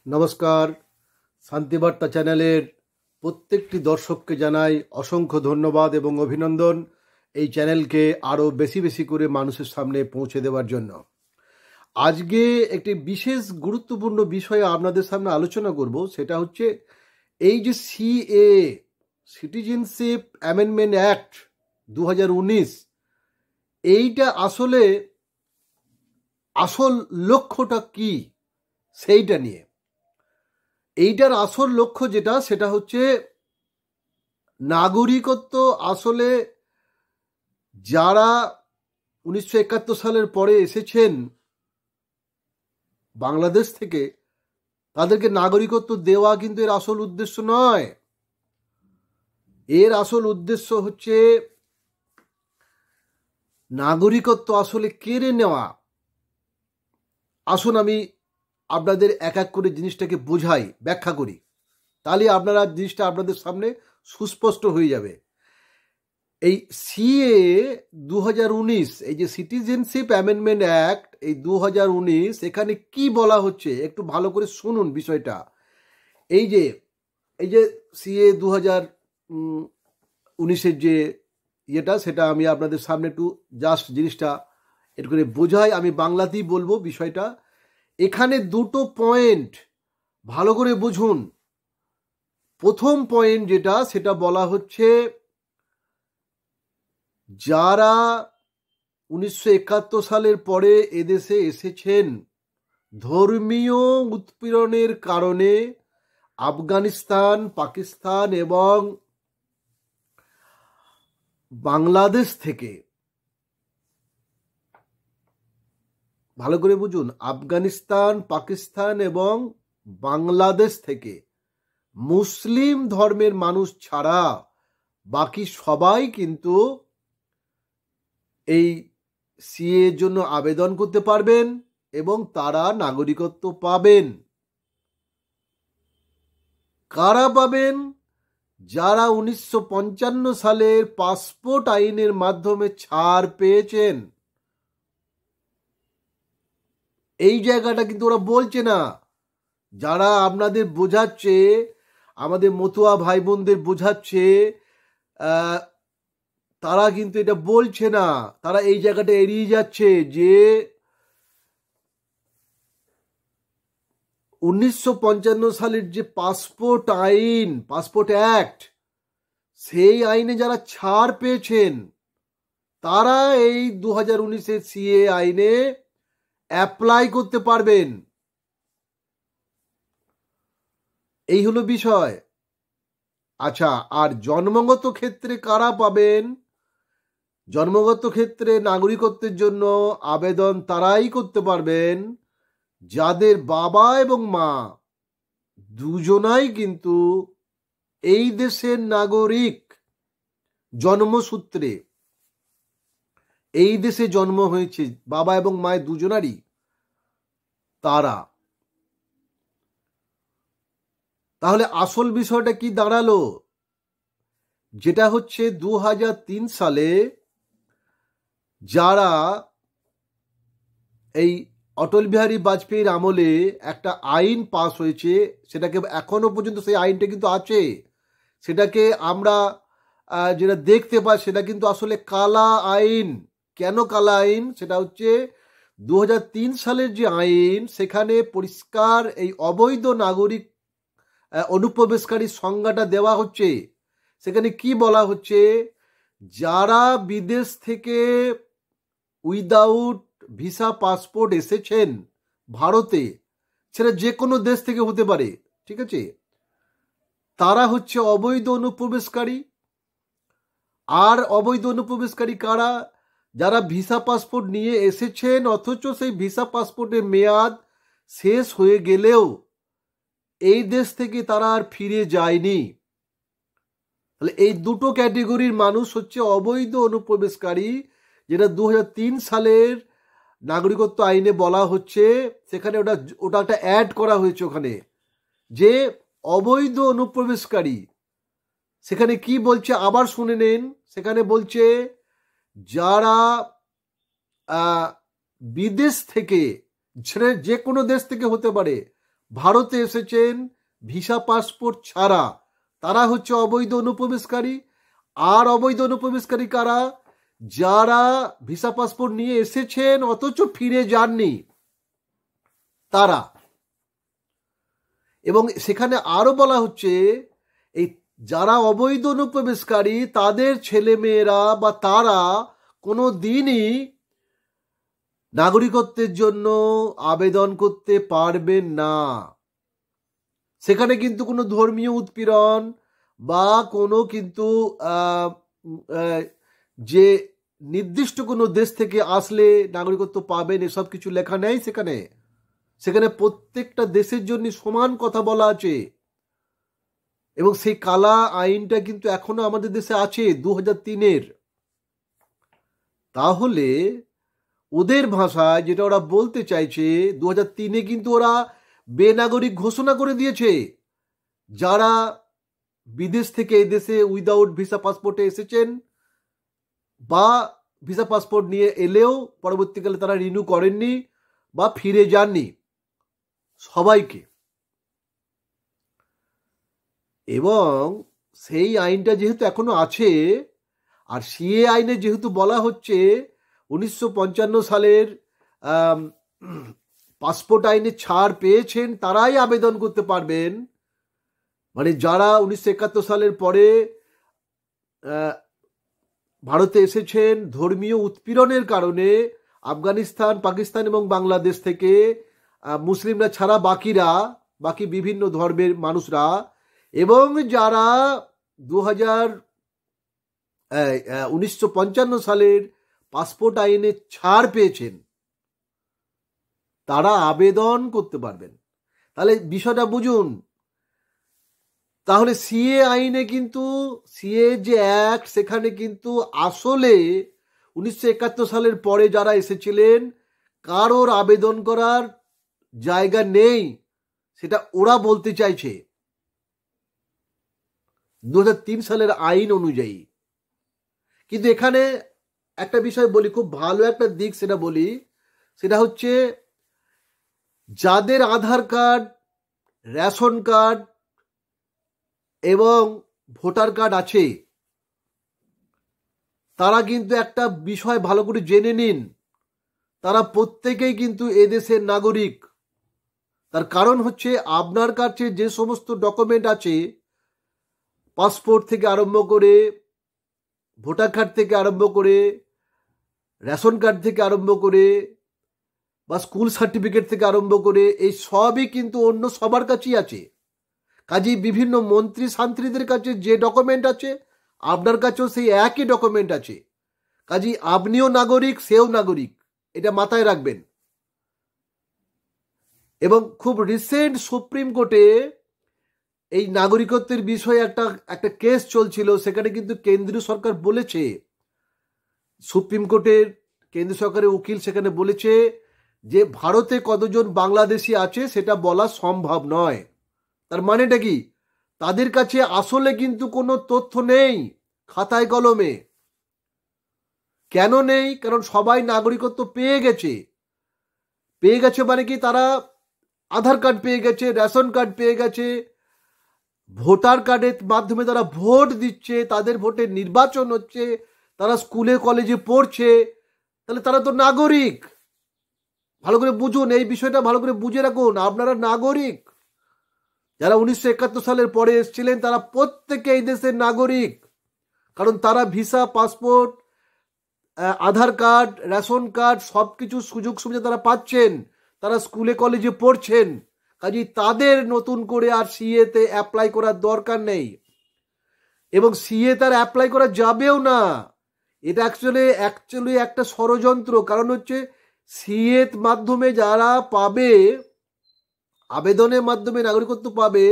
নমস্কার, শান্তিবার্তা চ্যানেলের প্রত্যেকটি দর্শককে জানাই অসংখ্য ধন্যবাদ এবং অভিনন্দন এই চ্যানেলকে আরও বেশি বেশি করে মানুষের সামনে পৌঁছে দেওয়ার জন্য। আজকে একটি বিশেষ গুরুত্বপূর্ণ বিষয়ে আপনাদের সামনে আলোচনা করব, সেটা হচ্ছে এই যে সিএ সিটিজেনশিপ অ্যামেন্ডমেন্ট অ্যাক্ট 2019, এইটা আসলে আসল লক্ষ্যটা কি সেইটা নিয়ে। এইটার আসল লক্ষ্য যেটা, সেটা হচ্ছে নাগরিকত্ব আসলে যারা 1971 সালের পরে এসেছেন বাংলাদেশ থেকে, তাদেরকে নাগরিকত্ব দেওয়া কিন্তু এর আসল উদ্দেশ্য নয়। এর আসল উদ্দেশ্য হচ্ছে নাগরিকত্ব আসলে কেড়ে নেওয়া। আসুন আমি আপনাদের এক এক করে জিনিসটাকে বোঝাই, ব্যাখ্যা করি, তাহলে আপনারা জিনিসটা আপনাদের সামনে সুস্পষ্ট হয়ে যাবে। এই সিএ 2019, এই যে সিটিজেনশিপ অ্যামেন্ডমেন্ট অ্যাক্ট এই 2019, এখানে কি বলা হচ্ছে একটু ভালো করে শুনুন বিষয়টা। এই যে সিএ 2019-এর যে ইয়েটা, সেটা আমি আপনাদের সামনে একটু জাস্ট জিনিসটা একটু করে বোঝাই। আমি বাংলাতেই বলবো বিষয়টা। এখানে দুটো পয়েন্ট ভালো করে বুঝুন। প্রথম পয়েন্ট যেটা, সেটা বলা হচ্ছে যারা 1971 সালের পরে এদেশে এসেছেন ধর্মীয় উৎপীড়নের কারণে আফগানিস্তান, পাকিস্তান এবং বাংলাদেশ থেকে, ভালো করে বুঝুন, আফগানিস্তান, পাকিস্তান এবং বাংলাদেশ থেকে মুসলিম ধর্মের মানুষ ছাড়া বাকি সবাই কিন্তু এই সিএ এর জন্য আবেদন করতে পারবেন এবং তারা নাগরিকত্ব পাবেন। কারা পাবেন? যারা 1955 সালের পাসপোর্ট আইনের মাধ্যমে ছাড় পেয়েছেন। এই জায়গাটা কিন্তু ওরা বলছে না। যারা আপনাদের বোঝাচ্ছে, আমাদের মতুয়া ভাই বোনদের বোঝাচ্ছে, তারা কিন্তু এটা বলছে না। তারা এই জায়গাটা এড়িয়ে যাচ্ছে যে 1955 সালের যে পাসপোর্ট আইন, পাসপোর্ট অ্যাক্ট, সেই আইনে যারা ছাড় পেয়েছেন তারা এই 2019-এর সিএ আইনে অ্যাপ্লাই করতে পারবেন। এই হলো বিষয়। আচ্ছা, আর জন্মগত ক্ষেত্রে কারা পাবেন? জন্মগত ক্ষেত্রে নাগরিকত্বের জন্য আবেদন তারাই করতে পারবেন যাদের বাবা এবং মা দুজনাই কিন্তু এই দেশের নাগরিক, জন্মসূত্রে এই দেশে জন্ম হয়েছে, বাবা এবং মায়ের দুজনারই। তারা, তাহলে আসল বিষয়টা কি দাঁড়ালো? যেটা হচ্ছে 2003 সালে যারা এই অটল বিহারী বাজপেয়ীর আমলে একটা আইন পাস হয়েছে, সেটাকে এখনো পর্যন্ত সেই আইনটা কিন্তু আছে, সেটাকে আমরা যেটা দেখতে পাই সেটা কিন্তু আসলে কালা আইন। কেন কালা আইন? সেটা হচ্ছে 2003 সালের যে আইন, সেখানে পরিষ্কার এই অবৈধ নাগরিক অনুপ্রবেশকারী সংজ্ঞাটা দেওয়া হচ্ছে। সেখানে কি বলা হচ্ছে? যারা বিদেশ থেকে উইদাউট ভিসা পাসপোর্ট এসেছেন ভারতে, সেটা যে কোনো দেশ থেকে হতে পারে, ঠিক আছে, তারা হচ্ছে অবৈধ অনুপ্রবেশকারী। আর অবৈধ অনুপ্রবেশকারী কারা? যারা ভিসা পাসপোর্ট নিয়ে এসেছেন অথচ সেই ভিসা পাসপোর্টের মেয়াদ শেষ হয়ে গেলেও এই দেশ থেকে তারা আর ফিরে যায়নি। তাহলে এই দুটো ক্যাটেগরির মানুষ হচ্ছে অবৈধ অনুপ্রবেশকারী, যেটা 2003 সালের নাগরিকত্ব আইনে বলা হচ্ছে। সেখানে ওটা একটা অ্যাড করা হয়েছে ওখানে, যে অবৈধ অনুপ্রবেশকারী। সেখানে কি বলছে আবার শুনে নিন। সেখানে বলছে যারা বিদেশ থেকে ছেড়ে যে কোনো দেশ থেকে হতে পারে, ভারতে এসেছেন ভিসা পাসপোর্ট ছাড়া, তারা হচ্ছে অবৈধ অনুপ্রবেশকারী। আর অবৈধ অনুপ্রবেশকারী কারা? যারা ভিসা পাসপোর্ট নিয়ে এসেছেন অথচ ফিরে যাননি তারা। এবং সেখানে আরো বলা হচ্ছে এই যারা অবৈধ অনুপ্রবেশকারী তাদের ছেলে মেয়েরা বা তারা কোনো দিনই নাগরিকত্বের জন্য আবেদন করতে পারবেন না। সেখানে কিন্তু কোনো ধর্মীয় উৎপীড়ন বা কোনো কিন্তু যে নির্দিষ্ট কোনো দেশ থেকে আসলে নাগরিকত্ব পাবেন এসব কিছু লেখা নেই সেখানে। সেখানে প্রত্যেকটা দেশের জন্য সমান কথা বলা আছে। এবং সেই কালা আইনটা কিন্তু এখনো আমাদের দেশে আছে 2003-এর। তাহলে ওদের ভাষায় যেটা ওরা বলতে চাইছে, 2003-এ কিন্তু ওরা বেনাগরিক ঘোষণা করে দিয়েছে যারা বিদেশ থেকে এই দেশে উইদাউট ভিসা পাসপোর্টে এসেছেন বা ভিসা পাসপোর্ট নিয়ে এলেও পরবর্তীকালে তারা রিনিউ করেননি বা ফিরে যাননি, সবাইকে। এবং সেই আইনটা যেহেতু এখনো আছে, আর সিএ আইনে যেহেতু বলা হচ্ছে 1955 সালের পাসপোর্ট আইনে ছাড় পেয়েছেন তারাই আবেদন করতে পারবেন, মানে যারা 1971 সালের পরে ভারতে এসেছেন ধর্মীয় উৎপীড়নের কারণে, আফগানিস্তান, পাকিস্তান এবং বাংলাদেশ থেকে মুসলিমরা ছাড়া বাকি বিভিন্ন ধর্মের মানুষরা, এবং যারা 1955 সালের পাসপোর্ট আইনে ছাড় পেয়েছেন তারা আবেদন করতে পারবেন। তাহলে বিষয়টা বুঝুন। তাহলে সিএ আইনে কিন্তু সিএ যে অ্যাক্ট, সেখানে কিন্তু আসলে 1971 সালের পরে যারা এসেছিলেন কারোর আবেদন করার জায়গা নেই, সেটা ওরা বলতে চাইছে 2003 সালের আইন অনুযায়ী। কিন্তু এখানে একটা বিষয় বলি, খুব ভালো একটা দিক সেটা বলি, সেটা হচ্ছে যাদের আধার কার্ড, রেশন কার্ড এবং ভোটার কার্ড আছে তারা কিন্তু একটা বিষয় ভালো করে জেনে নিন, তারা প্রত্যেকেই কিন্তু এদেশের নাগরিক। তার কারণ হচ্ছে আপনার কাছে যে সমস্ত ডকুমেন্ট আছে, পাসপোর্ট থেকে আরম্ভ করে, ভোটার কার্ড থেকে আরম্ভ করে, রেশন কার্ড থেকে আরম্ভ করে, বা স্কুল সার্টিফিকেট থেকে আরম্ভ করে, এই সবই কিন্তু অন্য সবার কাছেই আছে। কাজেই বিভিন্ন মন্ত্রী শান্ত্রীদের কাছে যে ডকুমেন্ট আছে আপনার কাছেও সেই একই ডকুমেন্ট আছে। কাজেই আপনিও নাগরিক, সেও নাগরিক, এটা মাথায় রাখবেন। এবং খুব রিসেন্ট সুপ্রিম কোর্টে এই নাগরিকত্বের বিষয়ে একটা কেস চলছিল, সেখানে কিন্তু কেন্দ্রীয় সরকার বলেছে, সুপ্রিম কোর্টের কেন্দ্রীয় সরকারের উকিল সেখানে বলেছে যে ভারতে কতজন বাংলাদেশি আছে সেটা বলা সম্ভব নয়। তার মানেটা কি? তাদের কাছে আসলে কিন্তু কোনো তথ্য নেই খাতায় কলমে। কেন নেই? কারণ সবাই নাগরিকত্ব পেয়ে গেছে মানে কি, তারা আধার কার্ড পেয়ে গেছে, রেশন কার্ড পেয়ে গেছে, ভোটার কার্ডের মাধ্যমে তারা ভোট দিচ্ছে, তাদের ভোটে নির্বাচন হচ্ছে, তারা স্কুলে কলেজে পড়ছে, তাহলে তারা তো নাগরিক। ভালো করে বুঝুন, এই বিষয়টা ভালো করে বুঝে রাখুন, আপনারা নাগরিক। যারা 1971 সালের পরে এসেছিলেন তারা প্রত্যেকে এই দেশের নাগরিক, কারণ তারা ভিসা, পাসপোর্ট, আধার কার্ড, রেশন কার্ড সবকিছু সুযোগ সুবিধা তারা পাচ্ছেন, তারা স্কুলে কলেজে পড়ছেন। কাজেই তাদের নতুন করে আর সিএতে অ্যাপ্লাই করার দরকার নেই, এবং সিএ তার অ্যাপ্লাই করা যাবেও না। এটা অ্যাকচুয়ালি একটা ষড়যন্ত্র। কারণ হচ্ছে সিএর মাধ্যমে যারা পাবে, আবেদনের মাধ্যমে নাগরিকত্ব পাবে,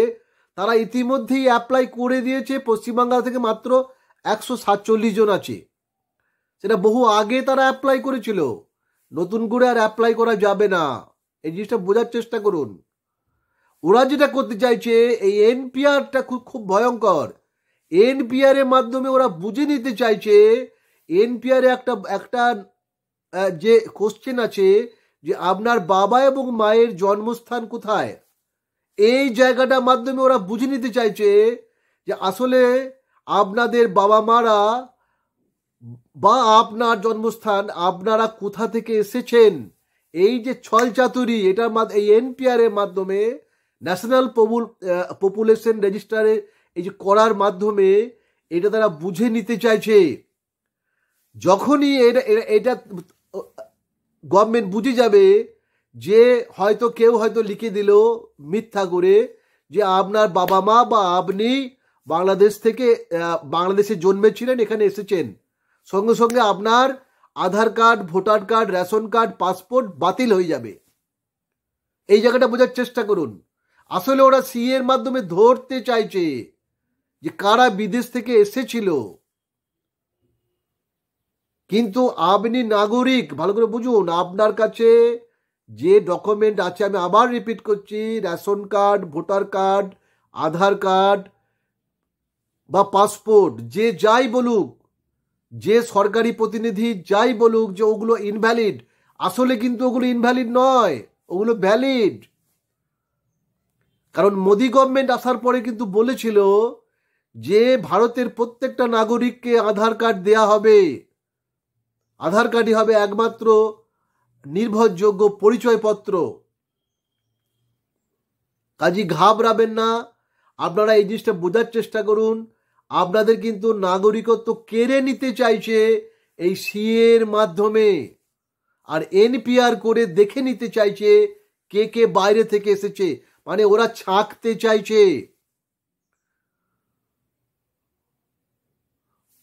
তারা ইতিমধ্যেই অ্যাপ্লাই করে দিয়েছে। পশ্চিমবাংলা থেকে মাত্র 147 জন আছে, সেটা বহু আগে তারা অ্যাপ্লাই করেছিল। নতুন করে আর অ্যাপ্লাই করা যাবে না, এই জিনিসটা বোঝার চেষ্টা করুন। ওরা যেটা করতে চাইছে, এই এনপিআরটা খুব ভয়ঙ্কর। এনপিআর এর মাধ্যমে ওরা বুঝে নিতে চাইছে, এনপিআর এ একটা যে কোশ্চেন আছে যে আপনার বাবা এবং মায়ের জন্মস্থান কোথায়। এই জায়গাটার মাধ্যমে ওরা বুঝে নিতে চাইছে যে আসলে আপনাদের বাবা মারা বা আপনার জন্মস্থান আপনারা কোথা থেকে এসেছেন। এই যে ছলচাতুরি এটার এই এনপিআর এর মাধ্যমে, ন্যাশনাল পপুলেশন রেজিস্টারে এই যে করার মাধ্যমে এটা তারা বুঝে নিতে চাইছে। যখনই এটা গভর্নমেন্ট বুঝে যাবে যে হয়তো কেউ হয়তো লিখে দিল মিথ্যা করে যে আপনার বাবা মা বা আপনি বাংলাদেশ থেকে বাংলাদেশে জন্মেছিলেন, এখানে এসেছেন, সঙ্গে সঙ্গে আপনার Aadhaar card, voter card, ration card, passport বাতিল হয়ে যাবে। এই জায়গাটা বোঝার চেষ্টা করুন। আসলে ওরা সিএ এর মাধ্যমে ধরতে চাইছে যে কারা বিদেশ থেকে এসেছিল। কিন্তু আপনি নাগরিক, ভালো করে বুঝুন, আপনার কাছে যে ডকুমেন্ট আছে, আমি আবার রিপিট করছি, রেশন কার্ড, ভোটার কার্ড, আধার কার্ড বা পাসপোর্ট, যে যাই বলুক, যে সরকারি প্রতিনিধি যাই বলুক যে ওগুলো ইনভ্যালিড, আসলে কিন্তু ওগুলো ইনভ্যালিড নয়, ওগুলো ভ্যালিড। কারণ মোদি গভর্নমেন্ট আসার পরে কিন্তু বলেছিল যে ভারতের প্রত্যেকটা নাগরিককে আধার কার্ড দেয়া হবে। আধার কার্ডই হবে একমাত্র নির্ভরযোগ্য পরিচয়পত্র। কাজী ঘাবড়াবেন না, আপনারা এই জিনিসটা বোঝার চেষ্টা করুন। আপনাদের কিন্তু নাগরিকত্ব কেড়ে নিতে চাইছে এই সিএ এর মাধ্যমে, আর এনপিআর করে দেখে নিতে চাইছে কে কে বাইরে থেকে এসেছে, মানে ওরা ছাঁকতে চাইছে,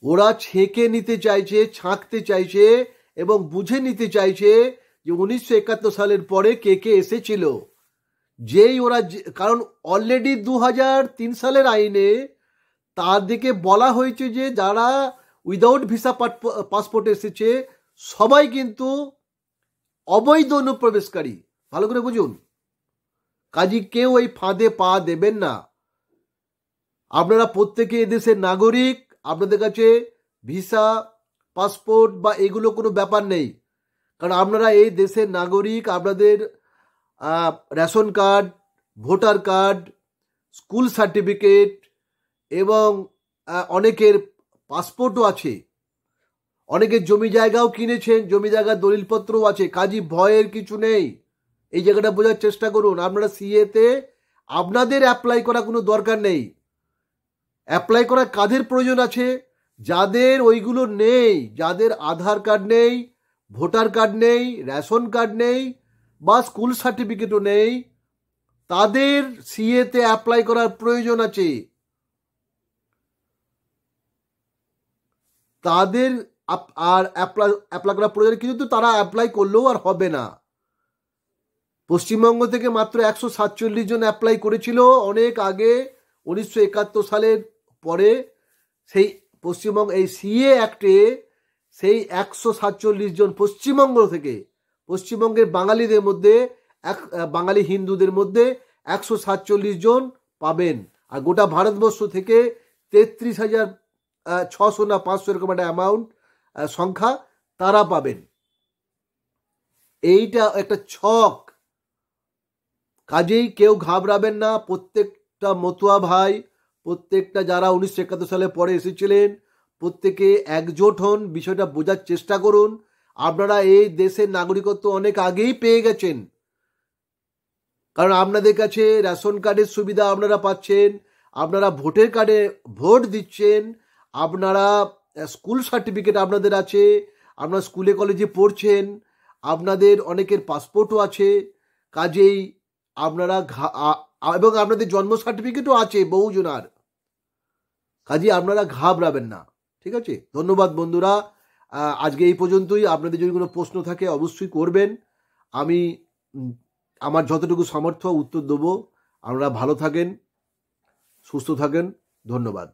ওরা ছেঁকে নিতে চাইছে, ছাঁকতে চাইছে এবং বুঝে নিতে চাইছে যে 1971 সালের পরে কে কে এসেছিল। যেই ওরা, কারণ অলরেডি 2003 সালের আইনে তাদেরকে বলা হয়েছে যে যারা উইদাউট ভিসা পাসপোর্ট এসেছে সবাই কিন্তু অবৈধ অনুপ্রবেশকারী। ভালো করে বুঝুন, কাজী কেউ এই ফাঁদে পা দেবেন না। আপনারা প্রত্যেকে এদেশের নাগরিক, আপনাদের কাছে ভিসা, পাসপোর্ট বা এগুলো কোনো ব্যাপার নেই, কারণ আপনারা এই দেশের নাগরিক। আপনাদের ration card, voter card, school certificate এবং অনেকের পাসপোর্টও আছে, অনেকের জমি জায়গাও কিনেছেন, জমি জায়গার দলিলপত্রও আছে। কাজী ভয়ের কিছু নেই, এই জায়গাটা বোঝার চেষ্টা করুন। আপনারা সিএতে আপনাদের অ্যাপ্লাই করা কোনো দরকার নেই। অ্যাপ্লাই করার কাদের প্রয়োজন আছে? যাদের ওইগুলো নেই, যাদের আধার কার্ড নেই, ভোটার কার্ড নেই, রেশন কার্ড নেই বা স্কুল সার্টিফিকেটও নেই, তাদের সিএতে অ্যাপ্লাই করার প্রয়োজন আছে। তাদের আর অ্যাপ্লাই করার প্রয়োজন, কিন্তু তারা অ্যাপ্লাই করলেও আর হবে না। পশ্চিমবঙ্গ থেকে মাত্র 147 জন অ্যাপ্লাই করেছিল অনেক আগে, 1971 সালের পরে। সেই পশ্চিমবঙ্গ এই সিএ অ্যাক্টে সেই 147 জন পশ্চিমবঙ্গ থেকে, পশ্চিমবঙ্গের বাঙালিদের মধ্যে, বাঙালি হিন্দুদের মধ্যে 147 জন পাবেন। আর গোটা ভারতবর্ষ থেকে 33,600 না 500 এরকম একটা অ্যামাউন্ট সংখ্যা তারা পাবেন। এইটা একটা ছক, কাজেই কেউ ঘাবড়াবেন না। প্রত্যেকটা মতুয়া ভাই, প্রত্যেকটা যারা 1971 সালে পরে এসেছিলেন, প্রত্যেকে একজোট হন, বিষয়টা বোঝার চেষ্টা করুন। আপনারা এই দেশের নাগরিকত্ব অনেক আগেই পেয়ে গেছেন, কারণ আপনাদের কাছে রেশন কার্ডের সুবিধা আপনারা পাচ্ছেন, আপনারা ভোটের কার্ডে ভোট দিচ্ছেন, আপনারা স্কুল সার্টিফিকেট আপনাদের আছে, আপনারা স্কুলে কলেজে পড়ছেন, আপনাদের অনেকের পাসপোর্টও আছে। কাজেই আপনারা এবং আপনাদের জন্ম সার্টিফিকেটও আছে বহুজনার। কাজেই আপনারা ঘাবড়াবেন না, ঠিক আছে? ধন্যবাদ বন্ধুরা, আজকে এই পর্যন্তই। আপনাদের যদি কোনো প্রশ্ন থাকে অবশ্যই করবেন, আমি আমার যতটুকু সামর্থ্য উত্তর দেবো। আপনারা ভালো থাকেন, সুস্থ থাকেন, ধন্যবাদ।